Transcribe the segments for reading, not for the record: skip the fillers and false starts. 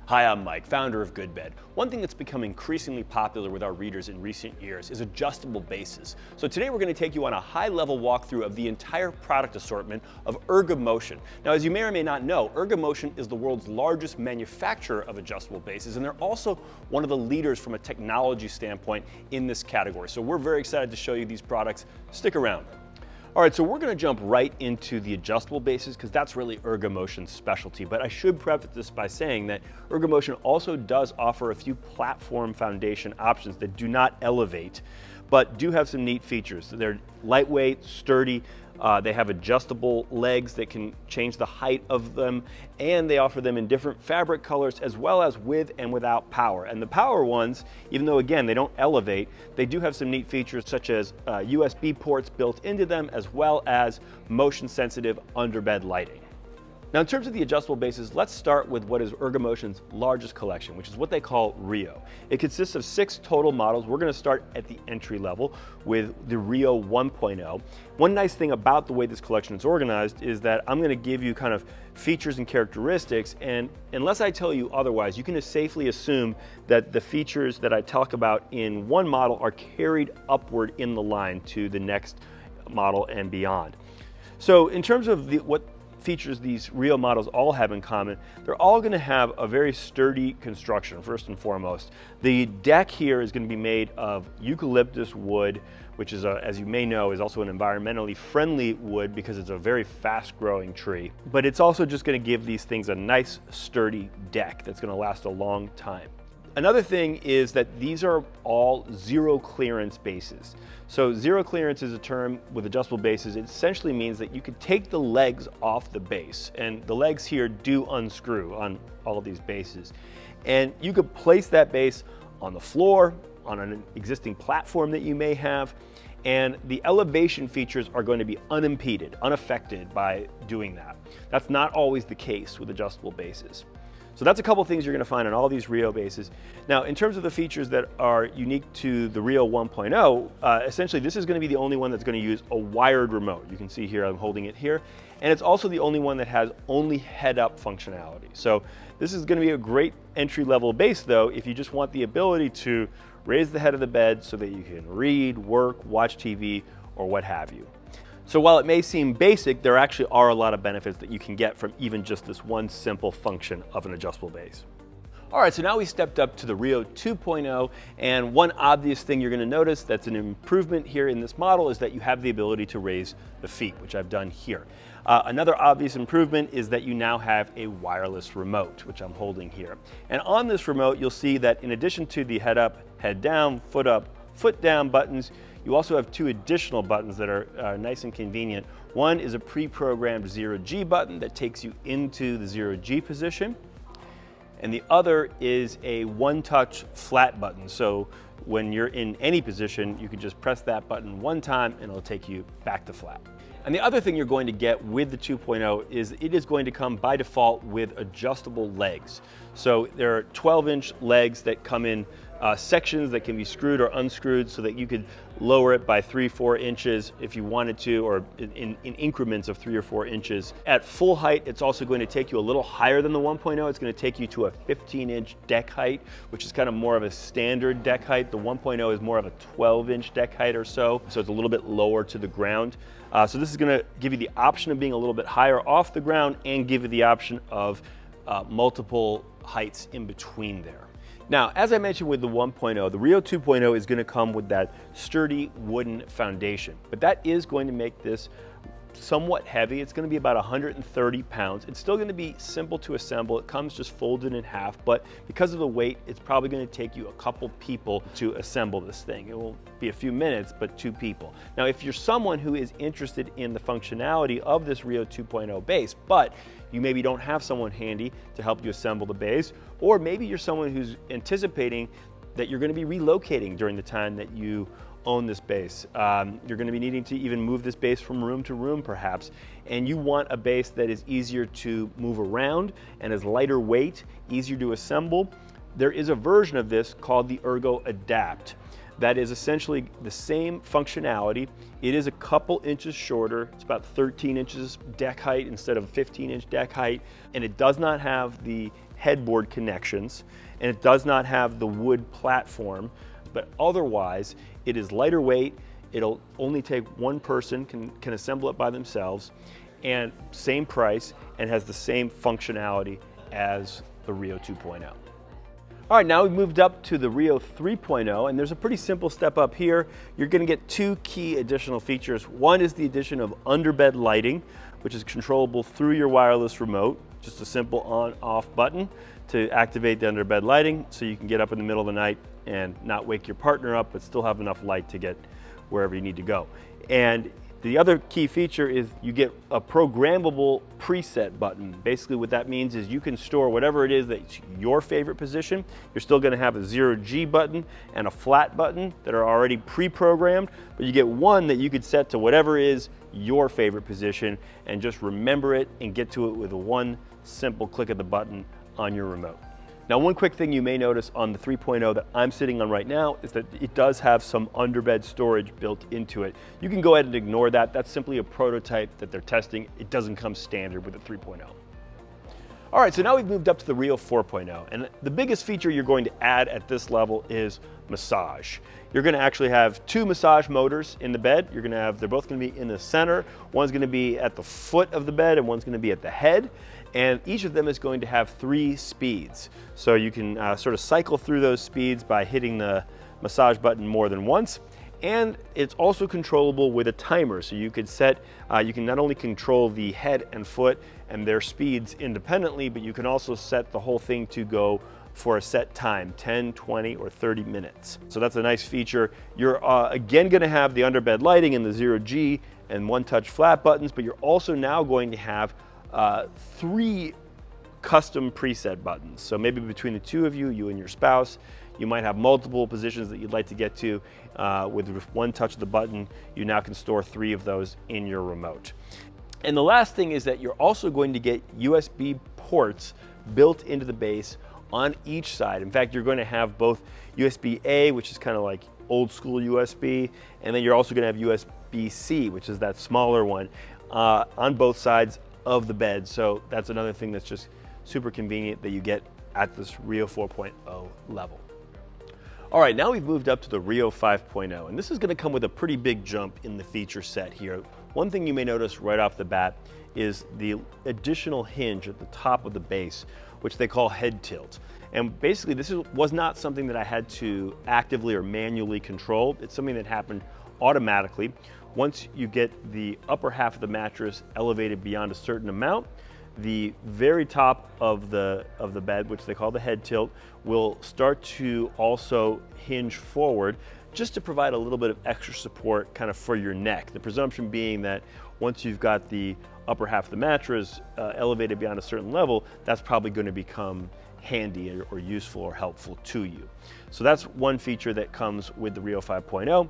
Hi, I'm Mike, founder of GoodBed. One thing that's become increasingly popular with our readers in recent years is adjustable bases. So today we're going to take you on a high-level walkthrough of the entire product assortment of Ergomotion. Now, as you may or may not know, Ergomotion is the world's largest manufacturer of adjustable bases, and they're also one of the leaders from a technology standpoint in this category. So we're very excited to show you these products. Stick around. All right, so we're going to jump right into the adjustable bases because that's really Ergomotion's specialty. But I should preface this by saying that Ergomotion also does offer a few platform foundation options that do not elevate, but do have some neat features. They're lightweight, sturdy. They have adjustable legs that can change the height of them, and they offer them in different fabric colors as well as with and without power. And the power ones, even though again they don't elevate, they do have some neat features such as USB ports built into them as well as motion sensitive underbed lighting. Now, in terms of the adjustable bases, let's start with what is Ergomotion's largest collection, which is what they call Rio. It consists of 6 total models. We're going to start at the entry level with the Rio 1.0. One nice thing about the way this collection is organized is that I'm going to give you kind of features and characteristics, and unless I tell you otherwise, you can safely assume that the features that I talk about in one model are carried upward in the line to the next model and beyond. So in terms of what features these Rio models all have in common, they're all going to have a very sturdy construction, first and foremost. The deck here is going to be made of eucalyptus wood, which is, as you may know, is also an environmentally friendly wood because it's a very fast-growing tree. But it's also just going to give these things a nice, sturdy deck that's going to last a long time. Another thing is that these are all zero clearance bases. So zero clearance is a term with adjustable bases. It essentially means that you could take the legs off the base, and the legs here do unscrew on all of these bases. And you could place that base on the floor, on an existing platform that you may have, and the elevation features are going to be unimpeded, unaffected by doing that. That's not always the case with adjustable bases. So that's a couple things you're going to find on all these Rio bases. Now, in terms of the features that are unique to the Rio 1.0, essentially this is going to be the only one that's going to use a wired remote. You can see here, I'm holding it here. And it's also the only one that has only head-up functionality. So this is going to be a great entry-level base, though, if you just want the ability to raise the head of the bed so that you can read, work, watch TV, or what have you. So while it may seem basic, there actually are a lot of benefits that you can get from even just this one simple function of an adjustable base. All right, so now we stepped up to the Rio 2.0, and one obvious thing you're going to notice that's an improvement here in this model is that you have the ability to raise the feet, which I've done here. Another obvious improvement is that you now have a wireless remote, which I'm holding here. And on this remote, you'll see that in addition to the head up, head down, foot down buttons, you also have 2 additional buttons that are nice and convenient. One is a pre-programmed 0G button that takes you into the 0G position. And the other is a one-touch flat button. So when you're in any position, you can just press that button one time and it'll take you back to flat. And the other thing you're going to get with the 2.0 is it is going to come by default with adjustable legs. So there are 12-inch legs that come in sections that can be screwed or unscrewed so that you could lower it by 3-4 inches if you wanted to, or in increments of 3 or 4 inches. At full height, it's also going to take you a little higher than the 1.0. It's going to take you to a 15-inch deck height, which is kind of more of a standard deck height. The 1.0 is more of a 12-inch deck height or so it's a little bit lower to the ground. So this is going to give you the option of being a little bit higher off the ground and give you the option of multiple heights in between there. Now, as I mentioned with the 1.0, the Rio 2.0 is going to come with that sturdy wooden foundation, but that is going to make this somewhat heavy. It's going to be about 130 pounds. It's still going to be simple to assemble. It comes just folded in half, but because of the weight, it's probably going to take you a couple people to assemble this thing. It will be a few minutes, but 2 people. Now, if you're someone who is interested in the functionality of this Rio 2.0 base, but you maybe don't have someone handy to help you assemble the base, or maybe you're someone who's anticipating that you're going to be relocating during the time that you own this base. You're going to be needing to even move this base from room to room perhaps, and you want a base that is easier to move around and is lighter weight, easier to assemble. There is a version of this called the ErgoAdapt that is essentially the same functionality. It is a couple inches shorter. It's about 13 inches deck height instead of 15-inch deck height, and it does not have the headboard connections, and it does not have the wood platform, but otherwise it is lighter weight. It'll only take one person, can assemble it by themselves, and same price, and has the same functionality as the Rio 2.0. All right, now we've moved up to the Rio 3.0, and there's a pretty simple step up here. You're gonna get two key additional features. One is the addition of underbed lighting, which is controllable through your wireless remote, just a simple on-off button to activate the underbed lighting, so you can get up in the middle of the night and not wake your partner up, but still have enough light to get wherever you need to go. And the other key feature is you get a programmable preset button. Basically what that means is you can store whatever it is that's your favorite position. You're still gonna have a 0G button and a flat button that are already pre-programmed, but you get one that you could set to whatever is your favorite position and just remember it and get to it with one simple click of the button on your remote. Now, one quick thing you may notice on the 3.0 that I'm sitting on right now is that it does have some underbed storage built into it. You can go ahead and ignore that. That's simply a prototype that they're testing. It doesn't come standard with the 3.0. All right, so now we've moved up to the Rio 4.0, and the biggest feature you're going to add at this level is massage. You're gonna actually have two massage motors in the bed. They're both gonna be in the center. One's gonna be at the foot of the bed and one's gonna be at the head. And each of them is going to have 3 speeds. So you can sort of cycle through those speeds by hitting the massage button more than once. And it's also controllable with a timer. So you could you can not only control the head and foot and their speeds independently, but you can also set the whole thing to go for a set time, 10, 20, or 30 minutes. So that's a nice feature. You're again gonna have the underbed lighting and the 0G and one-touch flat buttons, but you're also now going to have 3 custom preset buttons. So maybe between the two of you, you and your spouse, you might have multiple positions that you'd like to get to. With one touch of the button, you now can store 3 of those in your remote. And the last thing is that you're also going to get USB ports built into the base on each side. In fact, you're going to have both USB-A, which is kind of like old school USB, and then you're also going to have USB-C, which is that smaller one, on both sides of the bed. So that's another thing that's just super convenient that you get at this Rio 4.0 level. All right, now we've moved up to the Rio 5.0, and this is gonna come with a pretty big jump in the feature set here. One thing you may notice right off the bat is the additional hinge at the top of the base, which they call head tilt. And basically this was not something that I had to actively or manually control. It's something that happened automatically. Once you get the upper half of the mattress elevated beyond a certain amount, the very top of the bed, which they call the head tilt, will start to also hinge forward just to provide a little bit of extra support kind of for your neck. The presumption being that once you've got the upper half of the mattress elevated beyond a certain level, that's probably going to become handy or useful or helpful to you. So that's one feature that comes with the Rio 5.0.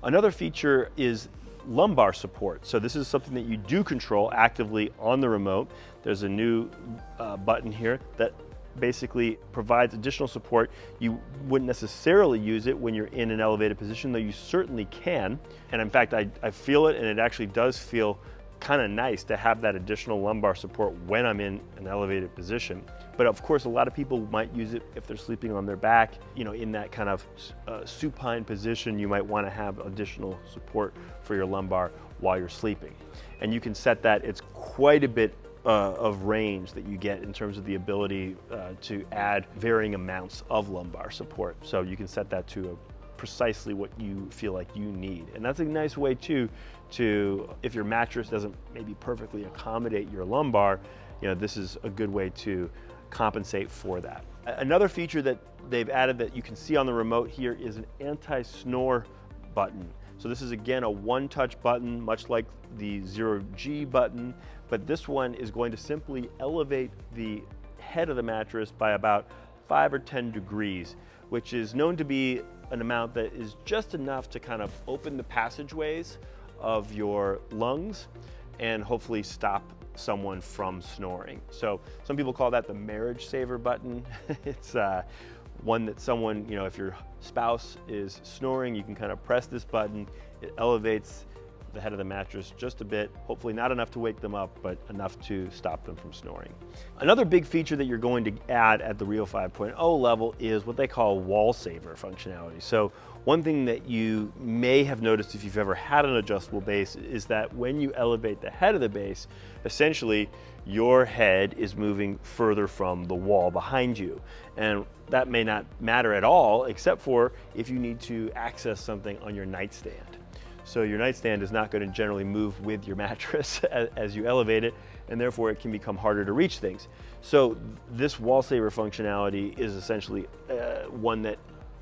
Another feature is lumbar support. So this is something that you do control actively on the remote. There's a new button here that basically provides additional support. You wouldn't necessarily use it when you're in an elevated position, though you certainly can. And in fact, I feel it, and it actually does feel kind of nice to have that additional lumbar support when I'm in an elevated position. But of course, a lot of people might use it if they're sleeping on their back, you know, in that kind of supine position. You might want to have additional support for your lumbar while you're sleeping. And you can set that. It's quite a bit of range that you get in terms of the ability to add varying amounts of lumbar support. So you can set that to precisely what you feel like you need. And that's a nice way too, if your mattress doesn't maybe perfectly accommodate your lumbar, you know, this is a good way to compensate for that. Another feature that they've added that you can see on the remote here is an anti-snore button. So this is again a one-touch button, much like the 0G button, but this one is going to simply elevate the head of the mattress by about 5 or 10 degrees, which is known to be an amount that is just enough to kind of open the passageways of your lungs and hopefully stop someone from snoring. So some people call that the marriage saver button. It's one that someone, you know, if your spouse is snoring, you can kind of press this button. It elevates the head of the mattress just a bit, hopefully not enough to wake them up, but enough to stop them from snoring. Another big feature that you're going to add at the Rio 5.0 level is what they call wall saver functionality. So one thing that you may have noticed if you've ever had an adjustable base is that when you elevate the head of the base, essentially your head is moving further from the wall behind you. And that may not matter at all, except for if you need to access something on your nightstand. So your nightstand is not going to generally move with your mattress as you elevate it, and therefore it can become harder to reach things. So this wall saver functionality is essentially one that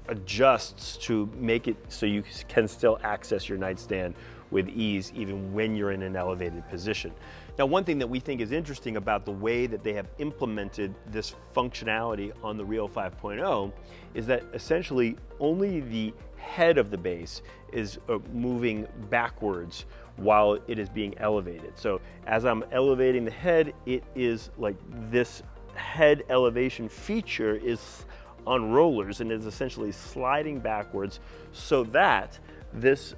adjusts to make it so you can still access your nightstand with ease even when you're in an elevated position. Now, one thing that we think is interesting about the way that they have implemented this functionality on the Rio 5.0 is that essentially only the head of the base is moving backwards while it is being elevated. So as I'm elevating the head, it is like this head elevation feature is on rollers and is essentially sliding backwards so that this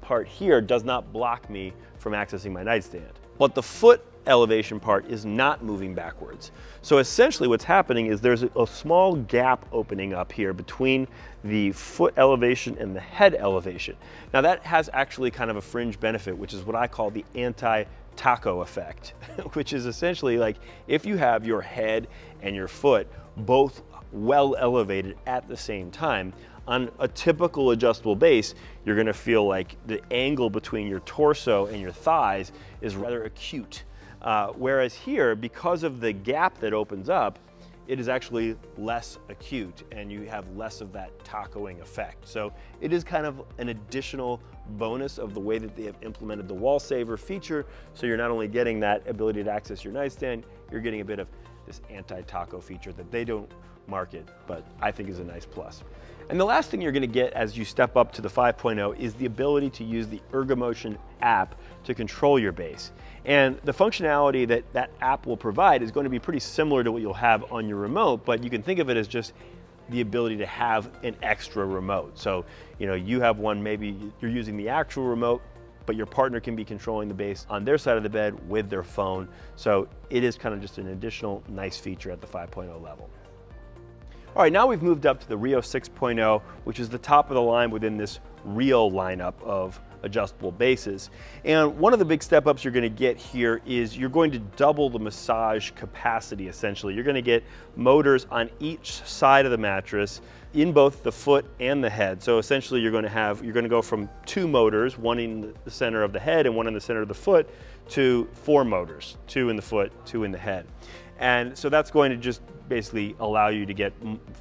part here does not block me from accessing my nightstand. But the foot elevation part is not moving backwards. So essentially what's happening is there's a small gap opening up here between the foot elevation and the head elevation. Now that has actually kind of a fringe benefit, which is what I call the anti-taco effect, which is essentially like if you have your head and your foot both well elevated at the same time, on a typical adjustable base, you're going to feel like the angle between your torso and your thighs is rather acute. Whereas here, because of the gap that opens up, it is actually less acute and you have less of that tacoing effect. So it is kind of an additional bonus of the way that they have implemented the wall saver feature. So you're not only getting that ability to access your nightstand, you're getting a bit of this anti-taco feature that they don't market, but I think is a nice plus. And the last thing you're going to get as you step up to the 5.0 is the ability to use the Ergomotion app to control your base. And the functionality that that app will provide is going to be pretty similar to what you'll have on your remote, but you can think of it as just the ability to have an extra remote. So, you have one, maybe you're using the actual remote, but your partner can be controlling the base on their side of the bed with their phone. So it is kind of just an additional nice feature at the 5.0 level. All right, now we've moved up to the Rio 6.0, which is the top of the line within this Rio lineup of adjustable bases. And one of the big step ups you're going to get here is you're going to double the massage capacity, essentially. You're going to get motors on each side of the mattress in both the foot and the head. So essentially you're going to go from 2 motors, one in the center of the head and one in the center of the foot, to 4 motors, 2 in the foot, 2 in the head. And so that's going to just basically allow you to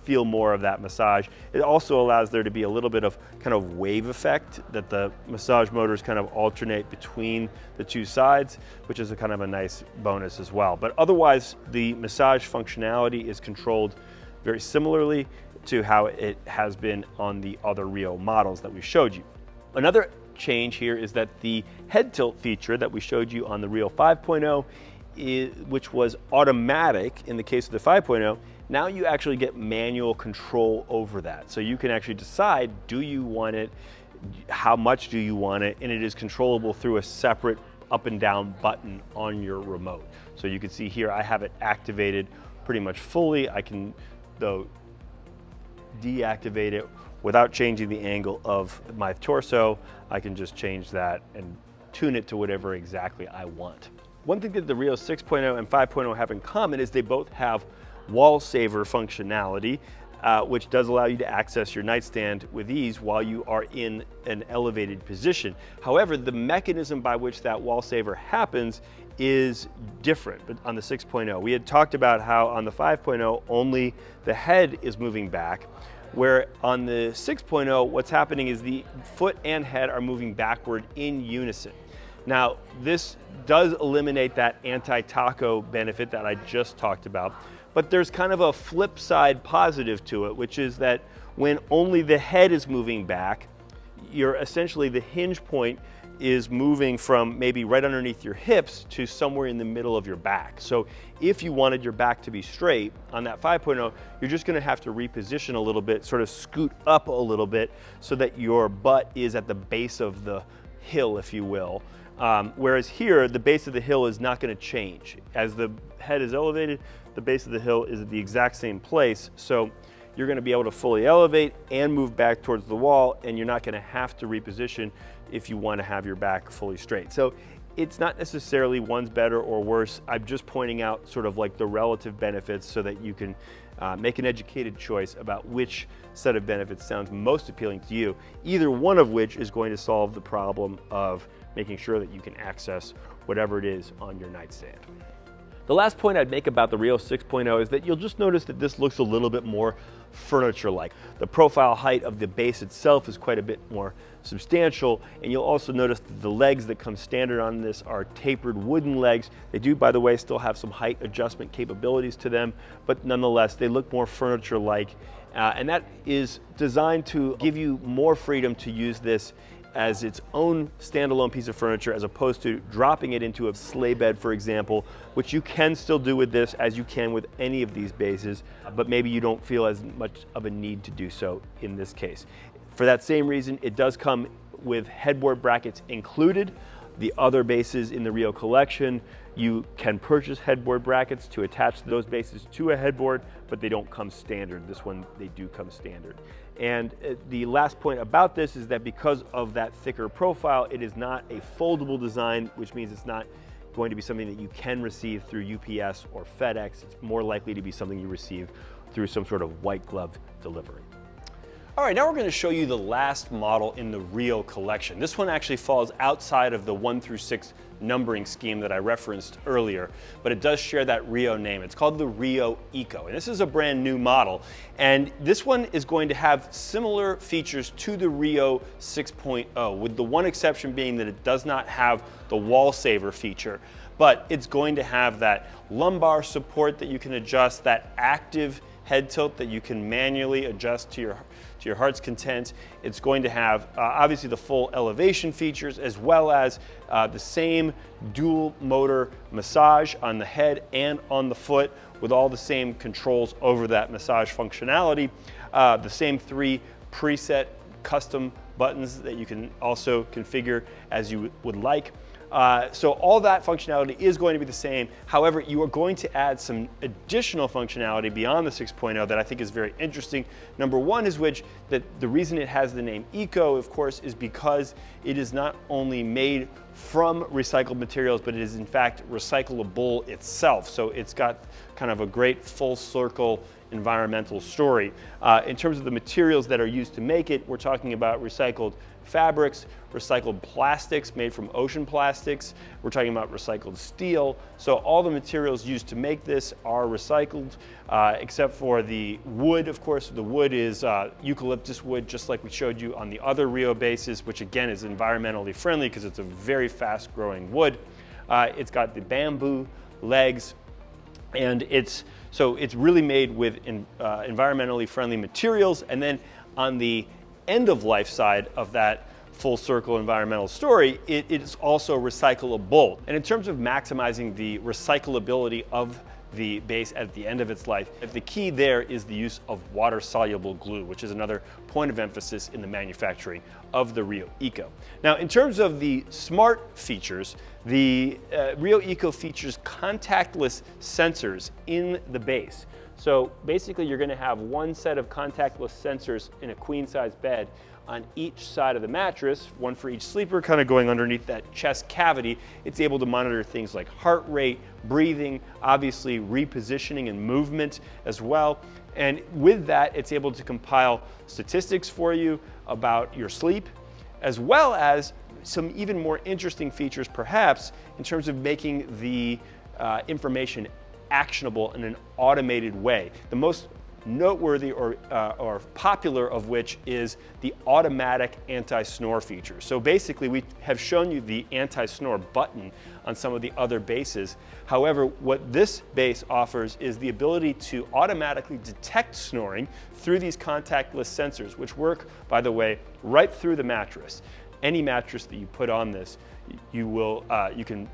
feel more of that massage. It also allows there to be a little bit of kind of wave effect, that the massage motors kind of alternate between the 2 sides, which is a kind of a nice bonus as well. But otherwise, the massage functionality is controlled very similarly to how it has been on the other Rio models that we showed you. Another change here is that the head tilt feature that we showed you on the Rio 5.0, which was automatic in the case of the 5.0, now you actually get manual control over that. So you can actually decide, do you want it, how much do you want it, and it is controllable through a separate up and down button on your remote. So you can see here I have it activated pretty much fully. I can, though, deactivate it without changing the angle of my torso. I can just change that and tune it to whatever exactly I want. One thing that the Rio 6.0 and 5.0 have in common is they both have wall saver functionality, which does allow you to access your nightstand with ease while you are in an elevated position. However, the mechanism by which that wall saver happens is different on the 6.0. We had talked about how on the 5.0 only the head is moving back, where on the 6.0 what's happening is the foot and head are moving backward in unison. Now, this does eliminate that anti-taco benefit that I just talked about, but there's kind of a flip side positive to it, which is that when only the head is moving back, essentially the hinge point is moving from maybe right underneath your hips to somewhere in the middle of your back. So if you wanted your back to be straight on that 5.0, you're just gonna have to reposition a little bit, sort of scoot up a little bit so that your butt is at the base of the hill, if you will. Whereas here, the base of the hill is not going to change. As the head is elevated, the base of the hill is at the exact same place. So you're going to be able to fully elevate and move back towards the wall, and you're not going to have to reposition if you want to have your back fully straight. So it's not necessarily one's better or worse. I'm just pointing out sort of like the relative benefits so that you can make an educated choice about which set of benefits sounds most appealing to you, either one of which is going to solve the problem of making sure that you can access whatever it is on your nightstand. The last point I'd make about the Rio 6.0 is that you'll just notice that this looks a little bit more furniture-like. The profile height of the base itself is quite a bit more substantial, and you'll also notice that the legs that come standard on this are tapered wooden legs. They do, by the way, still have some height adjustment capabilities to them, but nonetheless, they look more furniture-like, and that is designed to give you more freedom to use this as its own standalone piece of furniture, as opposed to dropping it into a sleigh bed, for example, which you can still do with this as you can with any of these bases, but maybe you don't feel as much of a need to do so in this case. For that same reason, it does come with headboard brackets included. The other bases in the Rio collection, you can purchase headboard brackets to attach those bases to a headboard, but they don't come standard. This one, they do come standard. And the last point about this is that because of that thicker profile, it is not a foldable design, which means it's not going to be something that you can receive through UPS or FedEx. It's more likely to be something you receive through some sort of white glove delivery. All right, now we're going to show you the last model in the Rio collection. This one actually falls outside of the 1 through 6 numbering scheme that I referenced earlier, but it does share that Rio name. It's called the Rio Eco, and this is a brand new model. And this one is going to have similar features to the Rio 6.0, with the one exception being that it does not have the wall saver feature, but it's going to have that lumbar support that you can adjust, that active head tilt that you can manually adjust to your heart's content. It's going to have obviously the full elevation features, as well as the same dual motor massage on the head and on the foot, with all the same controls over that massage functionality. The same 3 preset custom buttons that you can also configure as you would like. So all that functionality is going to be the same. However, you are going to add some additional functionality beyond the 6.0 that I think is very interesting. Number one is that the reason it has the name Eco, of course, is because it is not only made from recycled materials, but it is in fact recyclable itself. So it's got kind of a great full circle environmental story. In terms of the materials that are used to make it, we're talking about recycled fabrics, recycled plastics made from ocean plastics. We're talking about recycled steel. So all the materials used to make this are recycled, except for the wood. Of course, the wood is eucalyptus wood, just like we showed you on the other Rio bases, which again is environmentally friendly because it's a very fast growing wood. It's got the bamboo legs, and it's really made with environmentally friendly materials. And then on the end of life side of that full circle environmental story, it is also recyclable. And in terms of maximizing the recyclability of the base at the end of its life, the key there is the use of water-soluble glue, which is another point of emphasis in the manufacturing of the Rio Eco. Now, in terms of the smart features, the Rio Eco features contactless sensors in the base. So basically, you're going to have one set of contactless sensors in a queen-size bed on each side of the mattress, one for each sleeper, kind of going underneath that chest cavity. It's able to monitor things like heart rate, breathing, obviously repositioning and movement as well. And with that, it's able to compile statistics for you about your sleep, as well as some even more interesting features, perhaps, in terms of making the information actionable in an automated way. The most noteworthy or popular of which is the automatic anti-snore feature. So basically, we have shown you the anti-snore button on some of the other bases. However, what this base offers is the ability to automatically detect snoring through these contactless sensors, which work, by the way, right through the mattress. Any mattress that you put on this, you can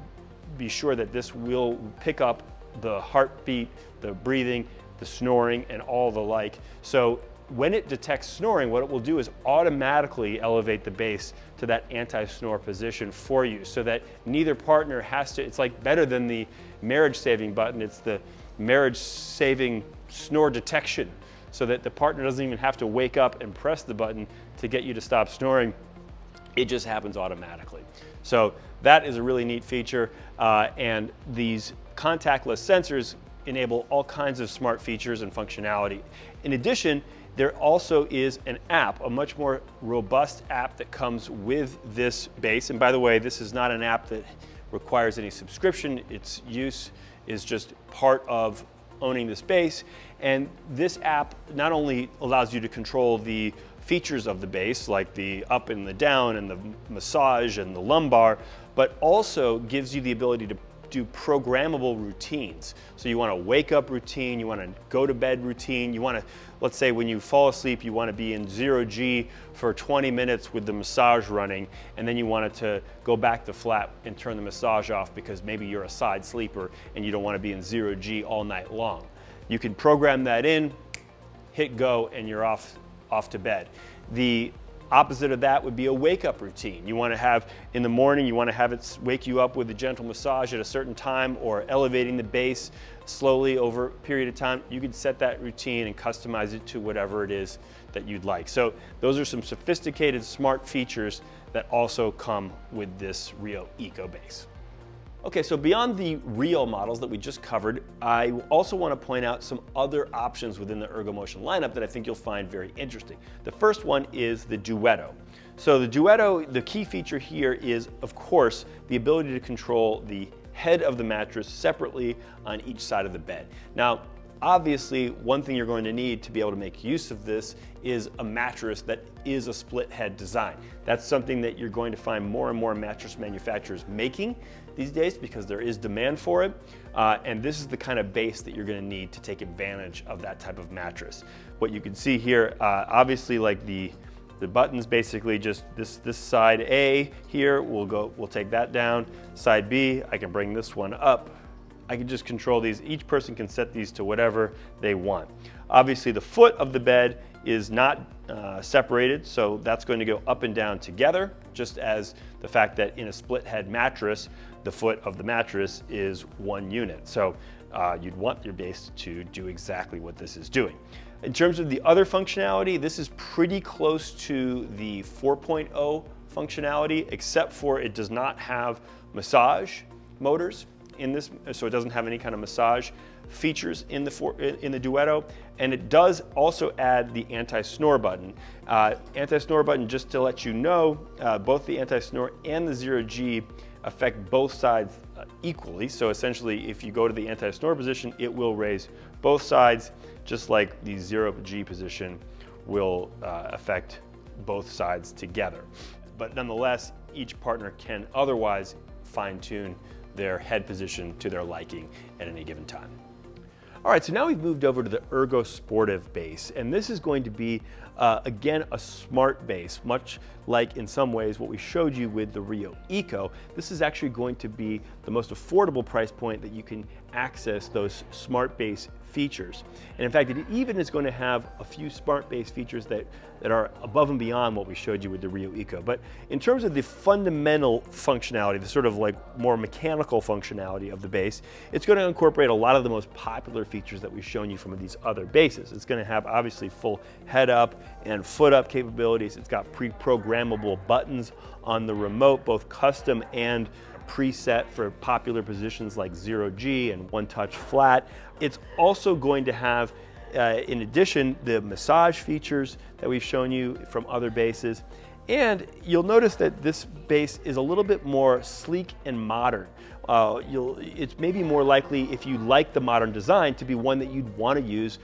be sure that this will pick up the heartbeat, the breathing, the snoring, and all the like. So when it detects snoring, what it will do is automatically elevate the base to that anti-snore position for you, so that neither partner has to. It's like better than the marriage-saving button. It's the marriage-saving snore detection, so that the partner doesn't even have to wake up and press the button to get you to stop snoring. It just happens automatically. So that is a really neat feature, and these contactless sensors enable all kinds of smart features and functionality. In addition, there also is an app, a much more robust app that comes with this base. And by the way, this is not an app that requires any subscription. Its use is just part of owning this base. And this app not only allows you to control the features of the base, like the up and the down and the massage and the lumbar, but also gives you the ability to do programmable routines. So you want a wake up routine, you want to go to bed routine, you want to, let's say when you fall asleep, you want to be in 0G for 20 minutes with the massage running, and then you want it to go back to flat and turn the massage off because maybe you're a side sleeper and you don't want to be in 0G all night long. You can program that in, hit go, and you're off to bed. The opposite of that would be a wake-up routine. You want to have, in the morning, you want to have it wake you up with a gentle massage at a certain time, or elevating the base slowly over a period of time. You can set that routine and customize it to whatever it is that you'd like. So those are some sophisticated, smart features that also come with this Rio Eco base. Okay, so beyond the Rio models that we just covered, I also want to point out some other options within the Ergomotion lineup that I think you'll find very interesting. The first one is the Duetto. So the Duetto, the key feature here is, of course, the ability to control the head of the mattress separately on each side of the bed. Now, obviously, one thing you're going to need to be able to make use of this is a mattress that is a split head design. That's something that you're going to find more and more mattress manufacturers making these days because there is demand for it. And this is the kind of base that you're going to need to take advantage of that type of mattress. What you can see here, obviously, like the buttons, basically just this side A here, we'll take that down. Side B, I can bring this one up. I can just control these. Each person can set these to whatever they want. Obviously, the foot of the bed is not separated, so that's going to go up and down together, just as the fact that in a split head mattress, the foot of the mattress is one unit. So you'd want your base to do exactly what this is doing. In terms of the other functionality, this is pretty close to the 4.0 functionality, except for it does not have massage motors in this, so it doesn't have any kind of massage features in the Duetto, and it does also add the anti-snore button. Anti-snore button, just to let you know, both the anti-snore and the 0G affect both sides equally. So essentially, if you go to the anti-snore position, it will raise both sides, just like the 0G position will affect both sides together. But nonetheless, each partner can otherwise fine-tune their head position to their liking at any given time. All right, so now we've moved over to the ErgoSportive base, and this is going to be, again, a smart base, much like in some ways what we showed you with the Rio Eco. This is actually going to be the most affordable price point that you can access those smart base features. And in fact, it even is going to have a few smart base features that are above and beyond what we showed you with the Rio Eco. But in terms of the fundamental functionality, the sort of like more mechanical functionality of the base, it's going to incorporate a lot of the most popular features that we've shown you from these other bases. It's going to have obviously full head up and foot up capabilities. It's got pre-programmable buttons on the remote, both custom and preset for popular positions like 0G and one touch flat. It's also going to have, in addition, the massage features that we've shown you from other bases. And you'll notice that this base is a little bit more sleek and modern. It's maybe more likely, if you like the modern design, to be one that you'd want to use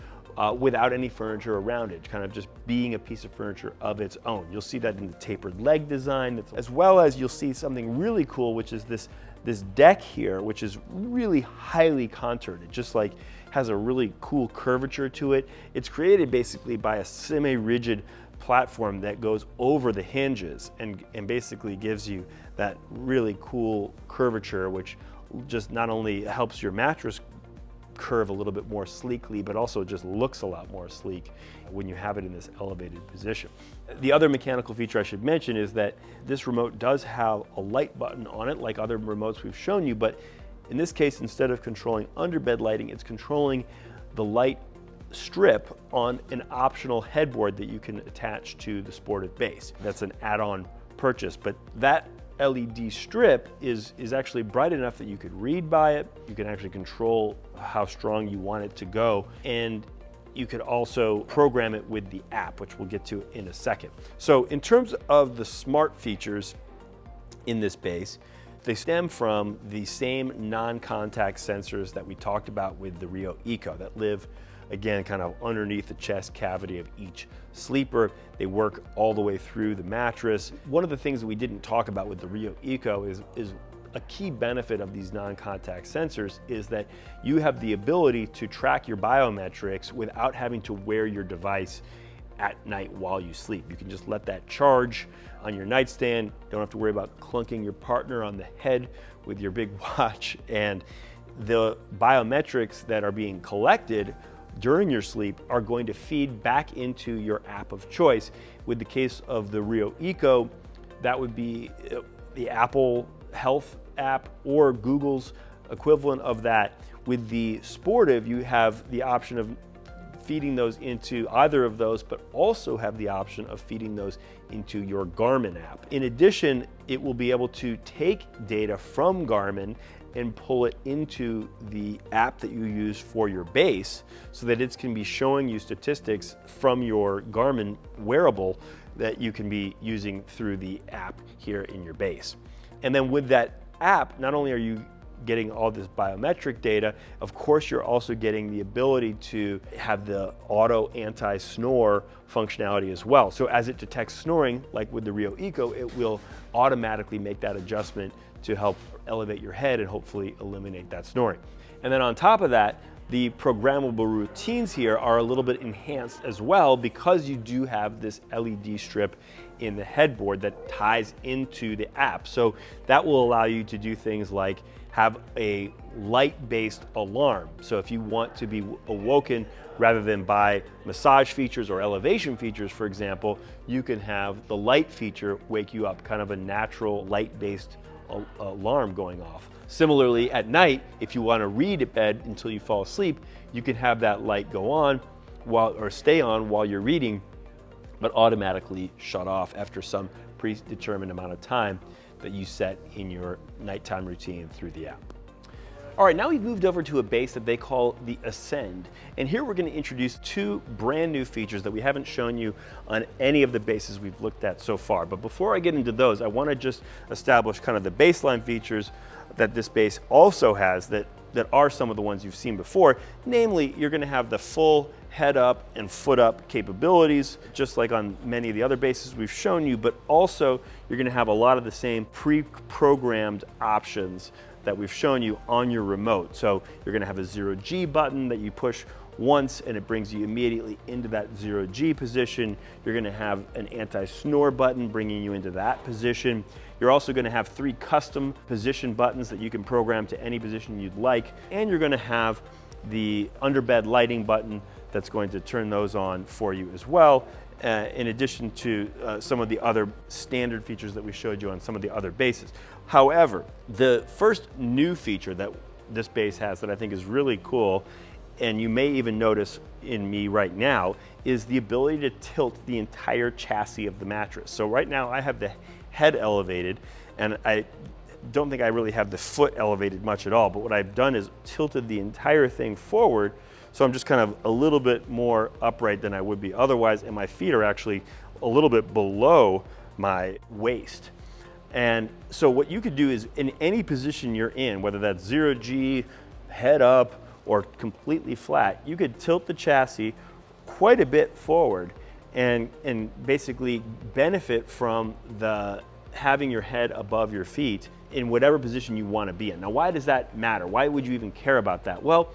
without any furniture around it, kind of just being a piece of furniture of its own. You'll see that in the tapered leg design, as well as you'll see something really cool, which is this deck here, which is really highly contoured. It just like has a really cool curvature to it. It's created basically by a semi-rigid platform that goes over the hinges and basically gives you that really cool curvature, which just not only helps your mattress curve a little bit more sleekly, but also just looks a lot more sleek when you have it in this elevated position. The other mechanical feature I should mention is that this remote does have a light button on it, like other remotes we've shown you, but in this case, instead of controlling underbed lighting, it's controlling the light strip on an optional headboard that you can attach to the sportive base. That's an add-on purchase, but that LED strip is actually bright enough that you could read by it. You can actually control how strong you want it to go, and you could also program it with the app, which we'll get to in a second. So in terms of the smart features in this base, they stem from the same non-contact sensors that we talked about with the Rio Eco that live, again, kind of underneath the chest cavity of each sleeper. They work all the way through the mattress. One of the things that we didn't talk about with the Rio Eco is a key benefit of these non-contact sensors is that you have the ability to track your biometrics without having to wear your device at night while you sleep. You can just let that charge on your nightstand. Don't have to worry about clunking your partner on the head with your big watch. And the biometrics that are being collected during your sleep are going to feed back into your app of choice. With the case of the Rio Eco, that would be the Apple Health app or Google's equivalent of that. With the Sportive, you have the option of feeding those into either of those, but also have the option of feeding those into your Garmin app. In addition, it will be able to take data from Garmin and pull it into the app that you use for your base so that it can be showing you statistics from your Garmin wearable that you can be using through the app here in your base. And then with that app, not only are you getting all this biometric data, of course you're also getting the ability to have the auto anti-snore functionality as well. So as it detects snoring, like with the Rio Eco, it will automatically make that adjustment to help elevate your head and hopefully eliminate that snoring. And then on top of that, the programmable routines here are a little bit enhanced as well because you do have this LED strip in the headboard that ties into the app. So that will allow you to do things like have a light-based alarm. So if you want to be awoken rather than by massage features or elevation features, for example, you can have the light feature wake you up, kind of a natural light-based alarm going off. Similarly, at night, if you want to read at bed until you fall asleep, you can have that light go on or stay on while you're reading, but automatically shut off after some predetermined amount of time that you set in your nighttime routine through the app. All right, now we've moved over to a base that they call the Ascend. And here we're going to introduce two brand new features that we haven't shown you on any of the bases we've looked at so far. But before I get into those, I want to just establish kind of the baseline features that this base also has that are some of the ones you've seen before. Namely, you're going to have the full head up and foot up capabilities, just like on many of the other bases we've shown you, but also you're going to have a lot of the same pre-programmed options that we've shown you on your remote. So you're going to have a 0G button that you push once and it brings you immediately into that 0G position. You're going to have an anti-snore button bringing you into that position. You're also going to have 3 custom position buttons that you can program to any position you'd like. And you're going to have the underbed lighting button that's going to turn those on for you as well, in addition to some of the other standard features that we showed you on some of the other bases. However, the first new feature that this base has that I think is really cool, and you may even notice in me right now, is the ability to tilt the entire chassis of the mattress. So right now I have the head elevated, and I don't think I really have the foot elevated much at all, but what I've done is tilted the entire thing forward, so I'm just kind of a little bit more upright than I would be otherwise, and my feet are actually a little bit below my waist. And so what you could do is in any position you're in, whether that's 0G, head up, or completely flat, you could tilt the chassis quite a bit forward and basically benefit from having your head above your feet in whatever position you want to be in. Now, why does that matter? Why would you even care about that? Well,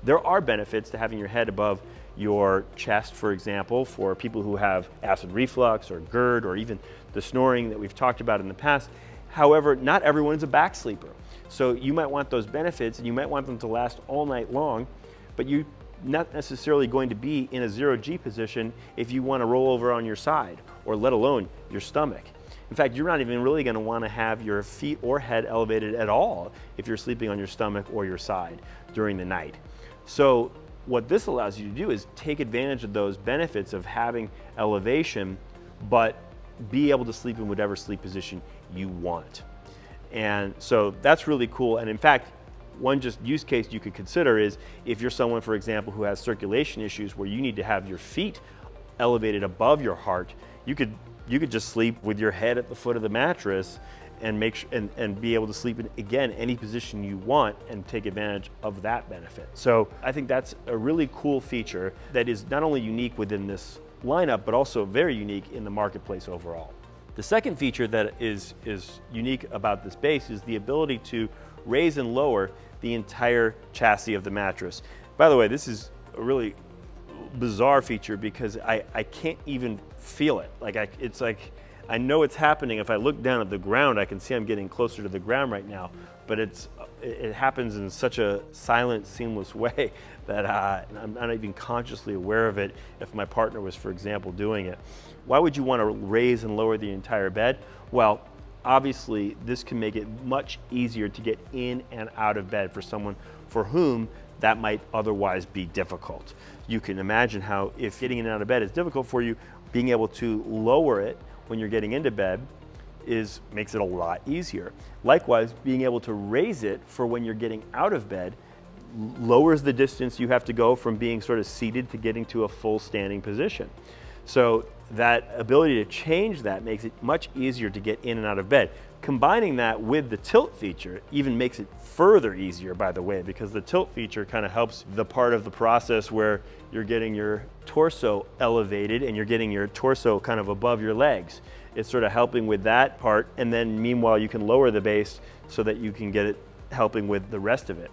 there are benefits to having your head above your chest, for example, for people who have acid reflux or GERD or even the snoring that we've talked about in the past. However, not everyone's a back sleeper. So you might want those benefits and you might want them to last all night long. but you're not necessarily going to be in a 0G position if you want to roll over on your side, or let alone your stomach. In fact, you're not even really going to want to have your feet or head elevated at all if you're sleeping on your stomach or your side during the night. So what this allows you to do is take advantage of those benefits of having elevation, but be able to sleep in whatever sleep position you want. And so that's really cool. And in fact, one just use case you could consider is if you're someone, for example, who has circulation issues where you need to have your feet elevated above your heart, you could just sleep with your head at the foot of the mattress and be able to sleep in, again, any position you want and take advantage of that benefit. So I think that's a really cool feature that is not only unique within this lineup, but also very unique in the marketplace overall. The second feature that is unique about this base is the ability to raise and lower the entire chassis of the mattress. By the way, this is a really bizarre feature because I can't even feel it. It's like, I know it's happening. If I look down at the ground, I can see I'm getting closer to the ground right now, but it happens in such a silent, seamless way that I'm not even consciously aware of it if my partner was, for example, doing it. Why would you want to raise and lower the entire bed? Well, obviously, this can make it much easier to get in and out of bed for someone for whom that might otherwise be difficult. You can imagine how if getting in and out of bed is difficult for you, being able to lower it when you're getting into bed makes it a lot easier. Likewise, being able to raise it for when you're getting out of bed lowers the distance you have to go from being sort of seated to getting to a full standing position. So that ability to change that makes it much easier to get in and out of bed. Combining that with the tilt feature even makes it further easier, by the way, because the tilt feature kind of helps the part of the process where you're getting your torso elevated and you're getting your torso kind of above your legs. It's sort of helping with that part, and then meanwhile you can lower the base so that you can get it helping with the rest of it.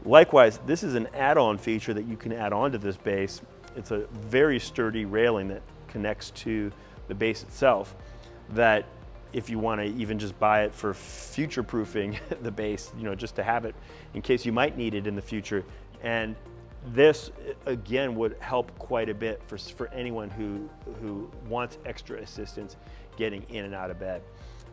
Likewise, this is an add-on feature that you can add on to this base. It's a very sturdy railing that connects to the base itself, that if you want to even just buy it for future-proofing the base, just to have it in case you might need it in the future. And this, again, would help quite a bit for anyone who wants extra assistance getting in and out of bed.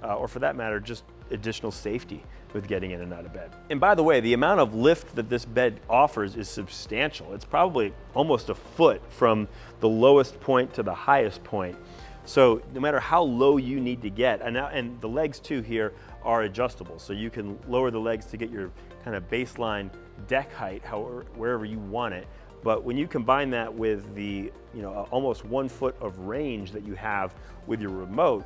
Or for that matter, just additional safety with getting in and out of bed. And by the way, the amount of lift that this bed offers is substantial. It's probably almost a foot from the lowest point to the highest point. So no matter how low you need to get, and the legs too here are adjustable, so you can lower the legs to get your kind of baseline deck height wherever you want it. But when you combine that with the almost 1 foot of range that you have with your remote,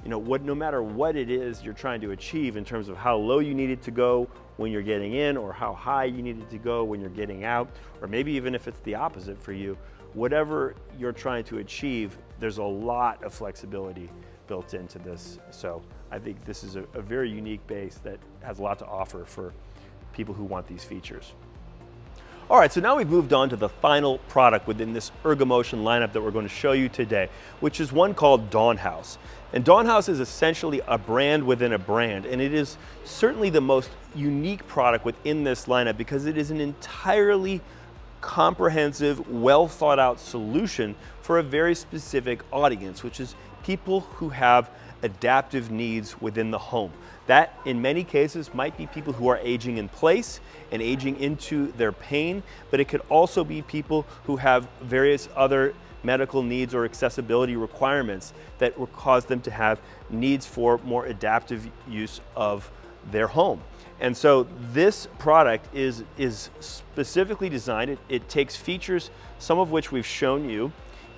no matter what it is you're trying to achieve in terms of how low you need it to go when you're getting in, or how high you need it to go when you're getting out, or maybe even if it's the opposite for you, whatever you're trying to achieve, there's a lot of flexibility built into this. So I think this is a very unique base that has a lot to offer for people who want these features. All right, so now we've moved on to the final product within this Ergomotion lineup that we're going to show you today, which is one called Dawn House. And Dawn House is essentially a brand within a brand, and it is certainly the most unique product within this lineup because it is an entirely comprehensive, well thought out solution for a very specific audience, which is people who have adaptive needs within the home. That, in many cases, might be people who are aging in place and aging into their pain, but it could also be people who have various other medical needs or accessibility requirements that will cause them to have needs for more adaptive use of their home. And so this product is specifically designed. It takes features, some of which we've shown you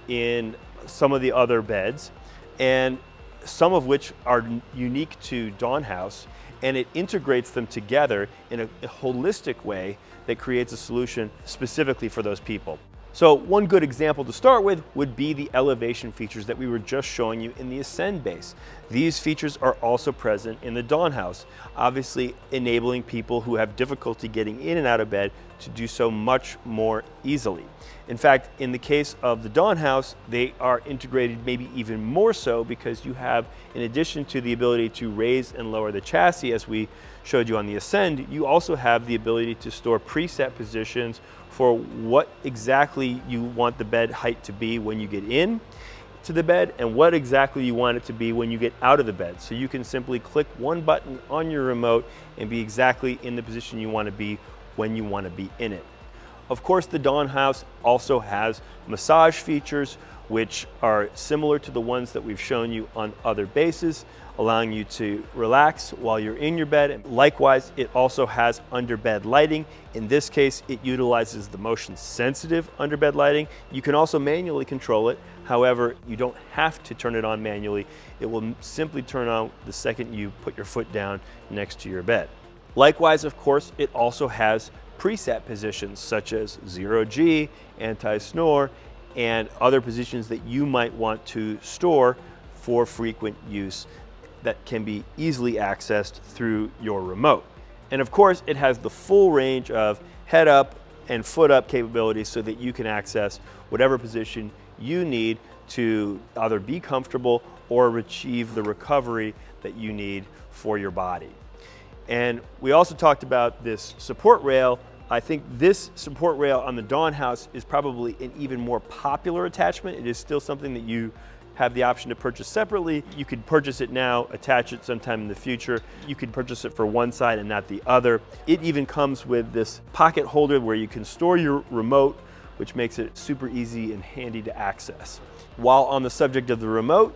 in some of the other beds, and some of which are unique to Dawn House, and it integrates them together in a holistic way that creates a solution specifically for those people. So one good example to start with would be the elevation features that we were just showing you in the Ascend base. These features are also present in the Dawn House, obviously enabling people who have difficulty getting in and out of bed to do so much more easily. In fact, in the case of the Dawn House, they are integrated maybe even more so because you have, in addition to the ability to raise and lower the chassis as we showed you on the Ascend, you also have the ability to store preset positions for what exactly you want the bed height to be when you get in to the bed and what exactly you want it to be when you get out of the bed. So you can simply click one button on your remote and be exactly in the position you want to be when you want to be in it. Of course, the Dawn House also has massage features, which are similar to the ones that we've shown you on other bases, allowing you to relax while you're in your bed. And likewise, it also has underbed lighting. In this case, it utilizes the motion sensitive underbed lighting. You can also manually control it. However, you don't have to turn it on manually. It will simply turn on the second you put your foot down next to your bed. Likewise, of course, it also has preset positions such as 0G, Anti-Snore, and other positions that you might want to store for frequent use that can be easily accessed through your remote. And of course, it has the full range of head up and foot up capabilities so that you can access whatever position you need to either be comfortable or achieve the recovery that you need for your body. And we also talked about this support rail. I think this support rail on the Dawn House is probably an even more popular attachment. It is still something that you have the option to purchase separately. You could purchase it now, attach it sometime in the future. You could purchase it for one side and not the other. It even comes with this pocket holder where you can store your remote, which makes it super easy and handy to access. While on the subject of the remote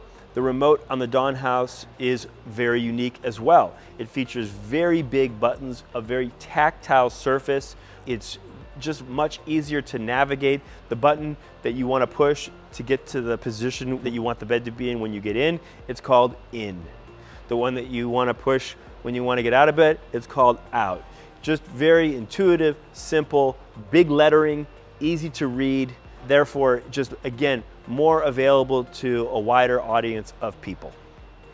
on the Dawn House is very unique as well. It features very big buttons, a very tactile surface. It's just much easier to navigate. The button that you want to push to get to the position that you want the bed to be in when you get in, it's called in. The one that you want to push when you want to get out of bed, it's called out. Just very intuitive, simple, big lettering, easy to read. Therefore, just again, more available to a wider audience of people.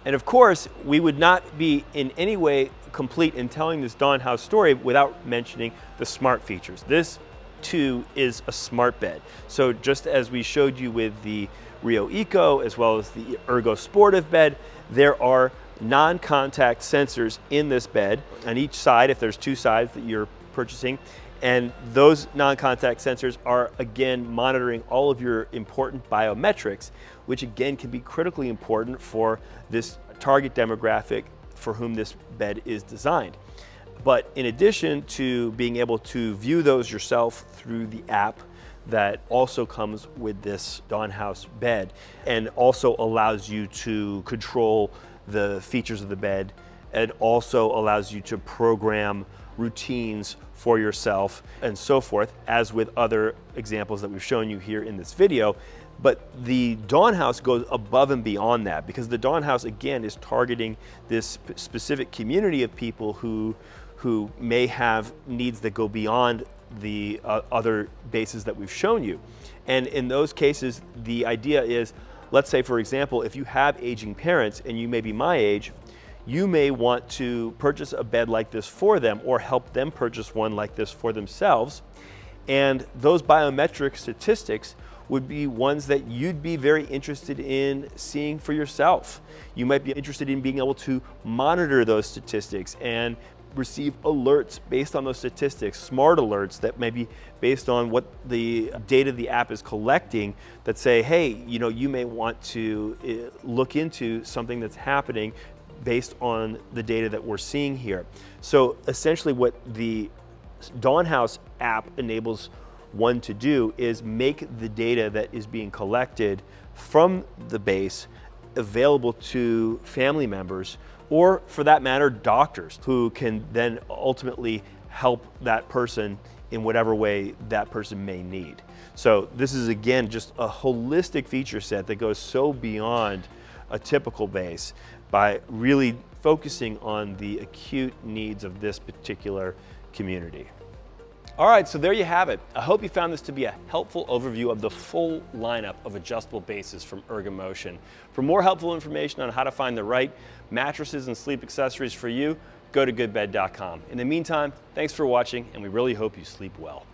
And of course, we would not be in any way complete in telling this Dawn House story without mentioning the smart features. This too is a smart bed. So just as we showed you with the Rio Eco as well as the ErgoSportive bed, there are non-contact sensors in this bed on each side if there's two sides that you're purchasing. And those non-contact sensors are again monitoring all of your important biometrics, which again can be critically important for this target demographic for whom this bed is designed. But in addition to being able to view those yourself through the app that also comes with this Dawn House bed and also allows you to control the features of the bed, and also allows you to program routines for yourself and so forth, as with other examples that we've shown you here in this video. But the Dawn House goes above and beyond that, because the Dawn House again is targeting this specific community of people who may have needs that go beyond the other bases that we've shown you. And in those cases, the idea is, let's say for example, if you have aging parents and you may be my age, you may want to purchase a bed like this for them or help them purchase one like this for themselves. And those biometric statistics would be ones that you'd be very interested in seeing for yourself. You might be interested in being able to monitor those statistics and receive alerts based on those statistics, smart alerts that may be based on what the data the app is collecting that say, hey, you may want to look into something that's happening based on the data that we're seeing here. So essentially what the Dawn House app enables one to do is make the data that is being collected from the base available to family members, or for that matter, doctors, who can then ultimately help that person in whatever way that person may need. So this is again just a holistic feature set that goes so beyond a typical base by really focusing on the acute needs of this particular community. All right, so there you have it. I hope you found this to be a helpful overview of the full lineup of adjustable bases from Ergomotion. For more helpful information on how to find the right mattresses and sleep accessories for you, go to goodbed.com. In the meantime, thanks for watching, and we really hope you sleep well.